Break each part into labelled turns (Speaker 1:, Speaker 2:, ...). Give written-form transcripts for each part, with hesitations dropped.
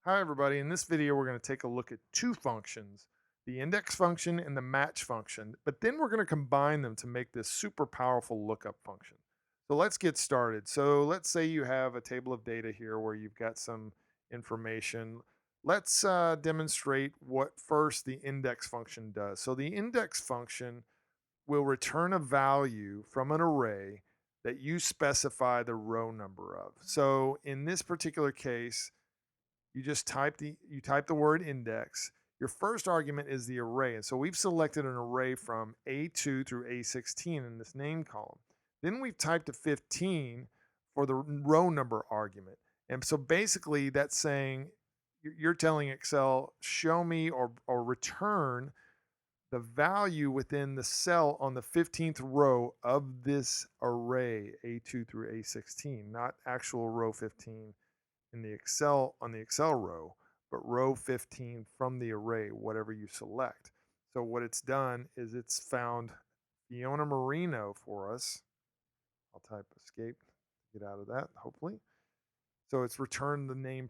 Speaker 1: Hi everybody, in this video we're going to take a look at two functions, the index function and the match function, but then we're going to combine them to make this super powerful lookup function. So let's get started. So let's say you have a table of data here where you've got some information. Let's demonstrate what first the index function does. So the index function will return a value from an array that you specify the row number of. So in this particular case, you type the word index. Your first argument is the array. And so we've selected an array from A2 through A16 in this name column. Then we've typed a 15 for the row number argument. And so basically that's saying you're telling Excel, show me or return the value within the cell on the 15th row of this array A2 through A16, not actual row 15 in the Excel on the Excel row, but row 15 from the array, whatever you select. So what it's done is it's found Fiona Marino for us. I'll type escape to get out of that, hopefully. So it's returned the name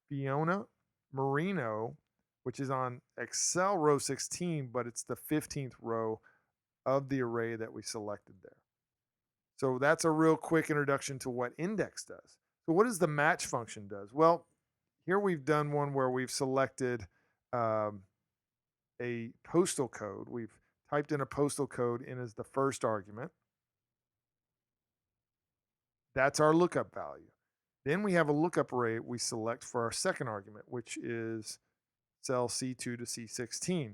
Speaker 1: Fiona Marino, which is on Excel row 16, but it's the 15th row of the array that we selected there. So that's a real quick introduction to what index does. So what does the match function does? Well, here we've done one where we've selected a postal code. We've typed in a postal code in as the first argument. That's our lookup value. Then we have a lookup array we select for our second argument, which is cell C2 to C16.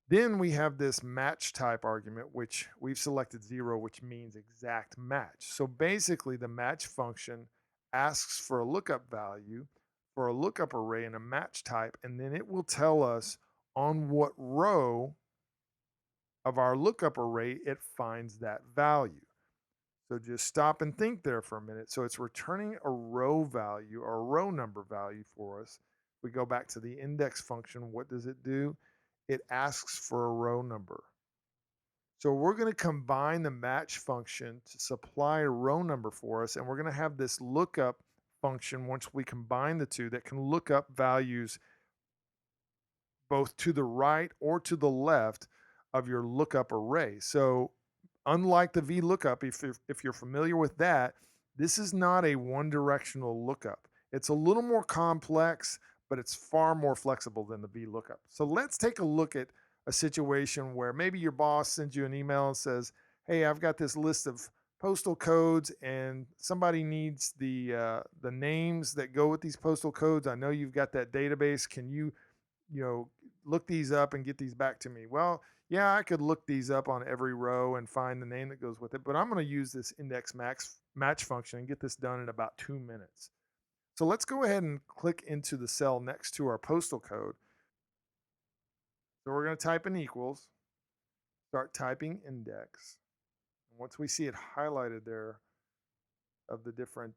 Speaker 1: Then we have this match type argument, which we've selected 0, which means exact match. So basically, the match function asks for a lookup value for a lookup array and a match type, and then it will tell us on what row of our lookup array it finds that value. So just stop and think there for a minute. So it's returning a row value or a row number value for us. We go back to the index function. What does it do? It asks for a row number. So we're going to combine the match function to supply a row number for us, and we're going to have this lookup function once we combine the two that can look up values both to the right or to the left of your lookup array. So unlike the VLOOKUP, if you're familiar with that, this is not a one-directional lookup. It's a little more complex, but it's far more flexible than the VLOOKUP. So let's take a look at a situation where maybe your boss sends you an email and says, hey, I've got this list of postal codes and somebody needs the names that go with these postal codes. I know you've got that database. Can you look these up and get these back to me? Well, yeah, I could look these up on every row and find the name that goes with it, but I'm going to use this index match function and get this done in about 2 minutes. So let's go ahead and click into the cell next to our postal code. So we're going to type in equals, start typing index. And once we see it highlighted there of the different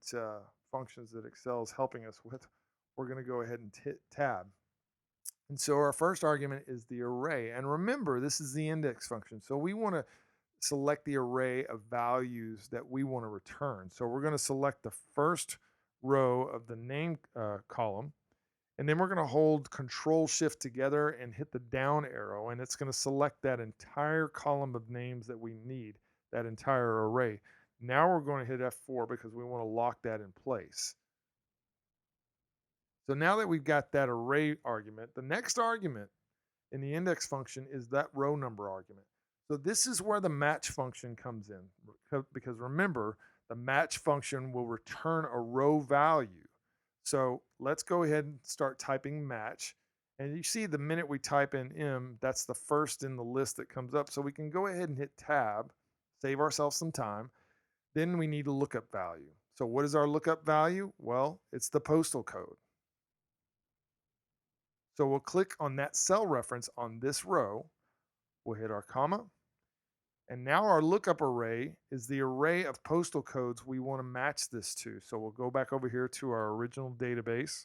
Speaker 1: functions that Excel is helping us with, we're going to go ahead and hit tab. And so our first argument is the array. And remember, this is the index function. So we want to select the array of values that we want to return. So we're going to select the first row of the name column. And then we're going to hold Control-Shift together and hit the down arrow. And it's going to select that entire column of names that we need, that entire array. Now we're going to hit F4 because we want to lock that in place. So now that we've got that array argument, the next argument in the index function is that row number argument. So this is where the match function comes in, because remember, the match function will return a row value. So let's go ahead and start typing match. And you see the minute we type in M, that's the first in the list that comes up. So we can go ahead and hit tab, save ourselves some time. Then we need a lookup value. So what is our lookup value? Well, it's the postal code. So we'll click on that cell reference on this row. We'll hit our comma. And now our lookup array is the array of postal codes we want to match this to. So we'll go back over here to our original database.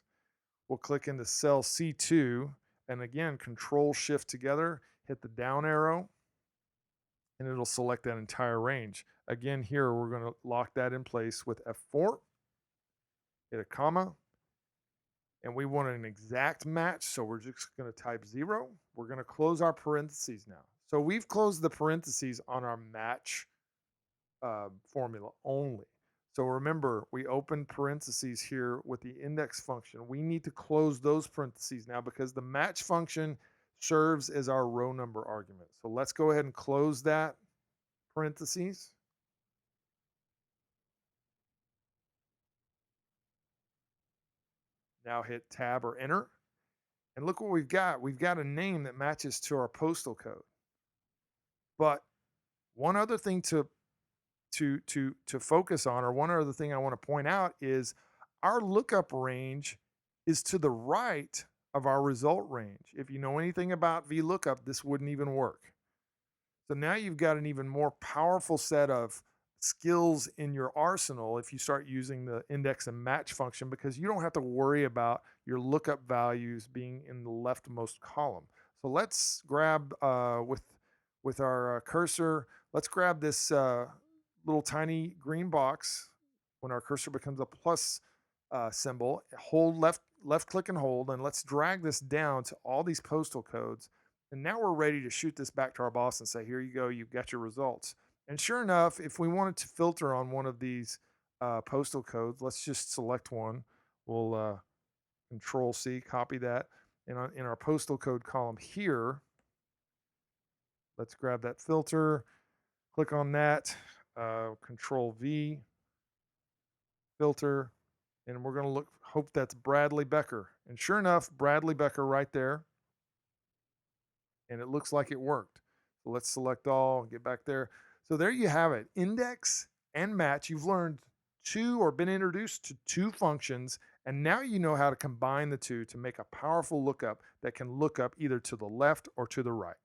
Speaker 1: We'll click into cell C2 and again, Control-Shift together, hit the down arrow, and it'll select that entire range. Again, here we're going to lock that in place with F4, hit a comma, and we want an exact match, so we're just going to type 0. We're going to close our parentheses now. So we've closed the parentheses on our match formula only. So remember, we open parentheses here with the index function. We need to close those parentheses now because the match function serves as our row number argument. So let's go ahead and close that parentheses. Now hit tab or enter. And look what we've got. We've got a name that matches to our postal code. But one other thing to focus on, or one other thing I want to point out, is our lookup range is to the right of our result range. If you know anything about VLOOKUP, this wouldn't even work. So now you've got an even more powerful set of skills in your arsenal if you start using the index and match function, because you don't have to worry about your lookup values being in the leftmost column. So let's grab with our cursor, let's grab this little tiny green box. When our cursor becomes a plus symbol, hold left click and hold, and let's drag this down to all these postal codes. And now we're ready to shoot this back to our boss and say, here you go, you've got your results. And sure enough, if we wanted to filter on one of these postal codes, let's just select one. We'll Control C, copy that. And in our postal code column here, let's grab that filter, click on that, Control V, filter, and we're going to hope that's Bradley Becker. And sure enough, Bradley Becker right there. And it looks like it worked. So let's select all, get back there. So there you have it. Index and match. You've learned two, or been introduced to two functions, and now you know how to combine the two to make a powerful lookup that can look up either to the left or to the right.